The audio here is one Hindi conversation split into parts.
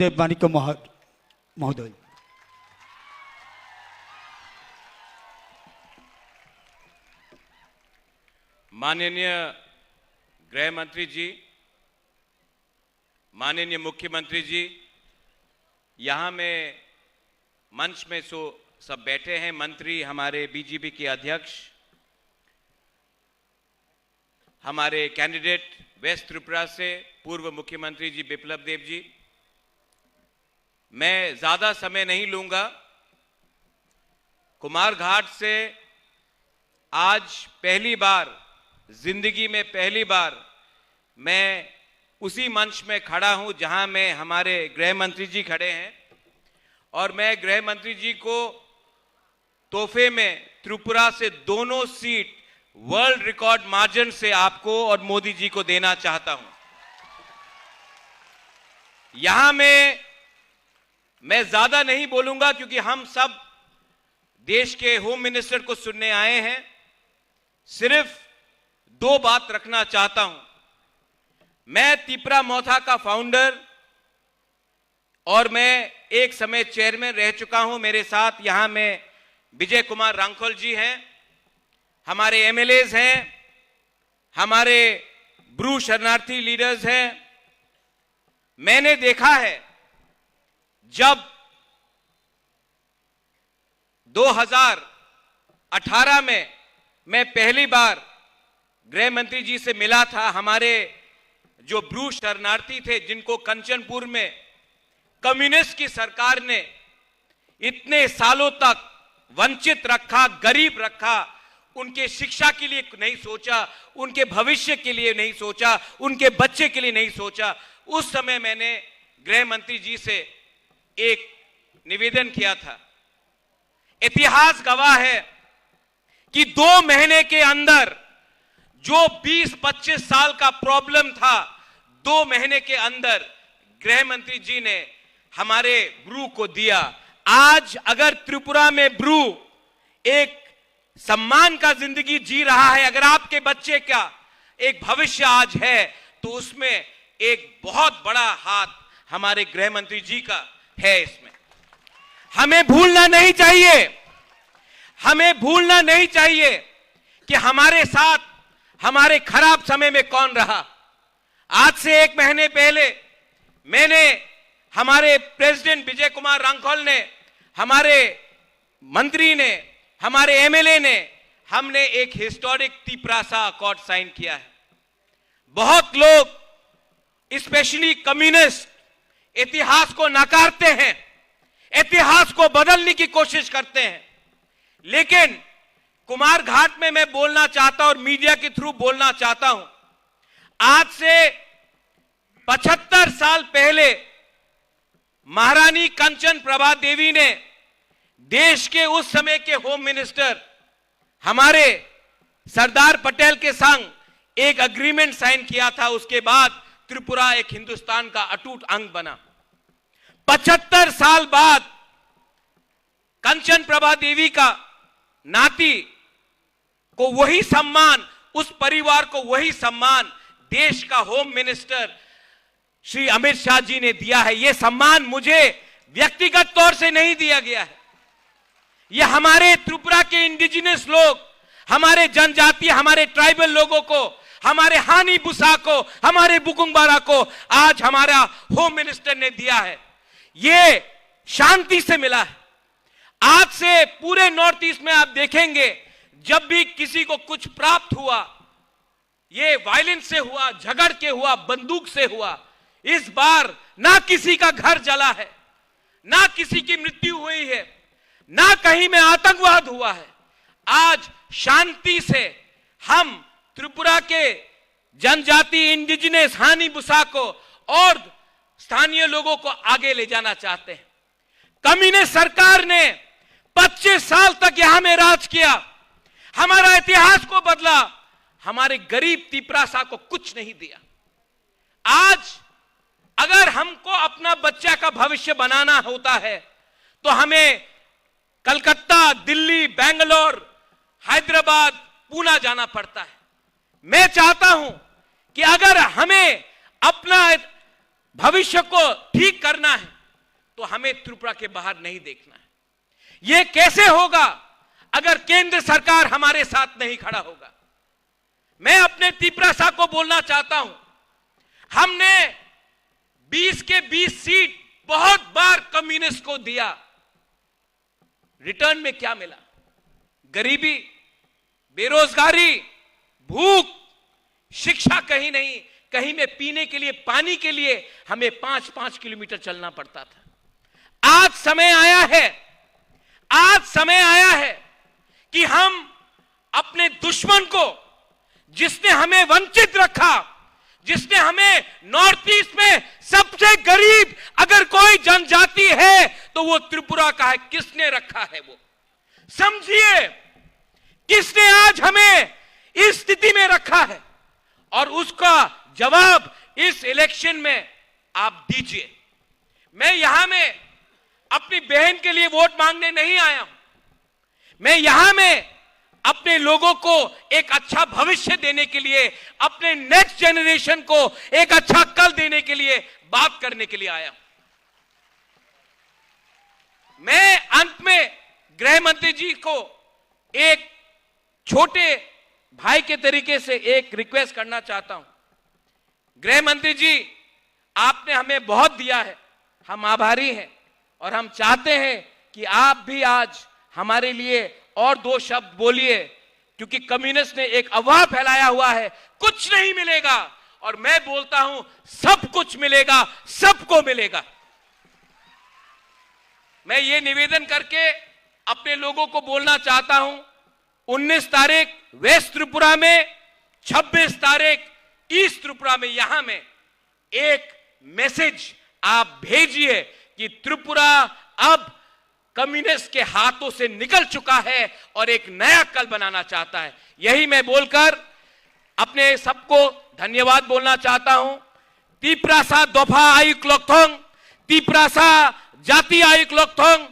माणिक्य महोदय। माननीय गृह मंत्री जी, माननीय मुख्यमंत्री जी, यहाँ में मंच में सब बैठे हैं मंत्री, हमारे बीजेपी के अध्यक्ष, हमारे कैंडिडेट वेस्ट त्रिपुरा से पूर्व मुख्यमंत्री जी बिप्लब देव जी। मैं ज्यादा समय नहीं लूंगा। कुमारघाट से आज पहली बार, जिंदगी में पहली बार मैं उसी मंच में खड़ा हूं जहां में हमारे गृह मंत्री जी खड़े हैं, और मैं गृह मंत्री जी को तोहफे में त्रिपुरा से दोनों सीट वर्ल्ड रिकॉर्ड मार्जिन से आपको और मोदी जी को देना चाहता हूं। यहां मैं ज्यादा नहीं बोलूंगा क्योंकि हम सब देश के होम मिनिस्टर को सुनने आए हैं। सिर्फ दो बात रखना चाहता हूं। मैं तिपरा मोथा का फाउंडर और मैं एक समय चेयरमैन रह चुका हूं। मेरे साथ यहां में विजय कुमार रांखोल जी हैं, हमारे एमएलएज हैं, हमारे ब्रू शरणार्थी लीडर्स हैं। मैंने देखा है जब 2018 में मैं पहली बार गृह मंत्री जी से मिला था, हमारे जो ब्रू शरणार्थी थे जिनको कंचनपुर में कम्युनिस्ट की सरकार ने इतने सालों तक वंचित रखा, गरीब रखा, उनके शिक्षा के लिए नहीं सोचा, उनके भविष्य के लिए नहीं सोचा, उनके बच्चे के लिए नहीं सोचा। उस समय मैंने गृह मंत्री जी से एक निवेदन किया था। इतिहास गवाह है कि 2 महीने के अंदर जो 20-25 साल का प्रॉब्लम था, 2 महीने के अंदर गृह मंत्री जी ने हमारे ब्रू को दिया। आज अगर त्रिपुरा में ब्रू एक सम्मान का जिंदगी जी रहा है, अगर आपके बच्चे का एक भविष्य आज है, तो उसमें एक बहुत बड़ा हाथ हमारे गृह मंत्री जी का है। इसमें हमें भूलना नहीं चाहिए, हमें भूलना नहीं चाहिए कि हमारे साथ हमारे खराब समय में कौन रहा। आज से 1 महीने पहले मैंने, हमारे प्रेसिडेंट विजय कुमार रांखोल ने, हमारे मंत्री ने, हमारे एमएलए ने, हमने एक हिस्टोरिक तिपरासा अकॉर्ड साइन किया है। बहुत लोग, स्पेशली कम्युनिस्ट, इतिहास को नकारते हैं, इतिहास को बदलने की कोशिश करते हैं, लेकिन कुमारघाट में मैं बोलना चाहता हूं और मीडिया के थ्रू बोलना चाहता हूं। आज से 75 साल पहले महारानी कंचन प्रभा देवी ने देश के उस समय के होम मिनिस्टर हमारे सरदार पटेल के संग एक एग्रीमेंट साइन किया था। उसके बाद त्रिपुरा एक हिंदुस्तान का अटूट अंग बना। 75 साल बाद कंचन प्रभा देवी का नाती को वही सम्मान, उस परिवार को वही सम्मान देश का होम मिनिस्टर श्री अमित शाह जी ने दिया है। यह सम्मान मुझे व्यक्तिगत तौर से नहीं दिया गया है, यह हमारे त्रिपुरा के इंडिजिनस लोग, हमारे जनजाति, हमारे ट्राइबल लोगों को, हमारे हानी बुसा को, हमारे बुकुंबारा को आज हमारा होम मिनिस्टर ने दिया है। यह शांति से मिला है। आज से पूरे नॉर्थ ईस्ट में आप देखेंगे, जब भी किसी को कुछ प्राप्त हुआ, ये वायलेंस से हुआ, झगड़ के हुआ, बंदूक से हुआ। इस बार ना किसी का घर जला है, ना किसी की मृत्यु हुई है, ना कहीं में आतंकवाद हुआ है। आज शांति से हम त्रिपुरा के जनजाति, इंडिजिनस, हानी बुसा को और स्थानीय लोगों को आगे ले जाना चाहते हैं। कम्युनिस्ट सरकार ने 25 साल तक यहां में राज किया, हमारा इतिहास को बदला, हमारे गरीब तिपरासा को कुछ नहीं दिया। आज अगर हमको अपना बच्चा का भविष्य बनाना होता है तो हमें कलकत्ता, दिल्ली, बेंगलोर, हैदराबाद, पूना जाना पड़ता है। मैं चाहता हूं कि अगर हमें अपना भविष्य को ठीक करना है तो हमें त्रिपुरा के बाहर नहीं देखना है। यह कैसे होगा अगर केंद्र सरकार हमारे साथ नहीं खड़ा होगा। मैं अपने त्रिपुरा को बोलना चाहता हूं, हमने 20 के 20 सीट बहुत बार कम्युनिस्ट को दिया, रिटर्न में क्या मिला? गरीबी, बेरोजगारी, भूख, शिक्षा कहीं नहीं, कहीं में पीने के लिए पानी के लिए हमें 5-5 किलोमीटर चलना पड़ता था। आज समय आया है कि हम अपने दुश्मन को, जिसने हमें वंचित रखा, जिसने हमें नॉर्थ ईस्ट में सबसे गरीब अगर कोई जनजाति है तो वो त्रिपुरा का है, किसने रखा है? वो समझिए, किसने आज हमें इस स्थिति में रखा है और उसका जवाब इस इलेक्शन में आप दीजिए। मैं यहां में अपनी बहन के लिए वोट मांगने नहीं आया हूं, मैं यहां में अपने लोगों को एक अच्छा भविष्य देने के लिए, अपने नेक्स्ट जनरेशन को एक अच्छा कल देने के लिए बात करने के लिए आया हूं। मैं अंत में गृह मंत्री जी को एक छोटे भाई के तरीके से एक रिक्वेस्ट करना चाहता हूं। गृह मंत्री जी, आपने हमें बहुत दिया है, हम आभारी हैं और हम चाहते हैं कि आप भी आज हमारे लिए और 2 शब्द बोलिए, क्योंकि कम्युनिस्ट ने एक अफवाह फैलाया हुआ है कुछ नहीं मिलेगा, और मैं बोलता हूं सब कुछ मिलेगा, सबको मिलेगा। मैं ये निवेदन करके अपने लोगों को बोलना चाहता हूं, 19 तारीख वेस्ट त्रिपुरा में, 26 तारीख ईस्ट त्रिपुरा में, यहां में एक मैसेज आप भेजिए कि त्रिपुरा अब कम्युनिस्ट के हाथों से निकल चुका है और एक नया कल बनाना चाहता है। यही मैं बोलकर अपने सबको धन्यवाद बोलना चाहता हूं। त्रिपुरा दोफा आयुक लोकथोंग, त्रिपुरा जाति आयुक लोकथोंग,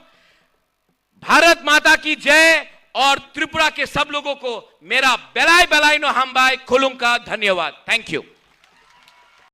भारत माता की जय, और त्रिपुरा के सब लोगों को मेरा बेलाई बेलाई नो हमबाई खुलुंग का धन्यवाद। Thank you.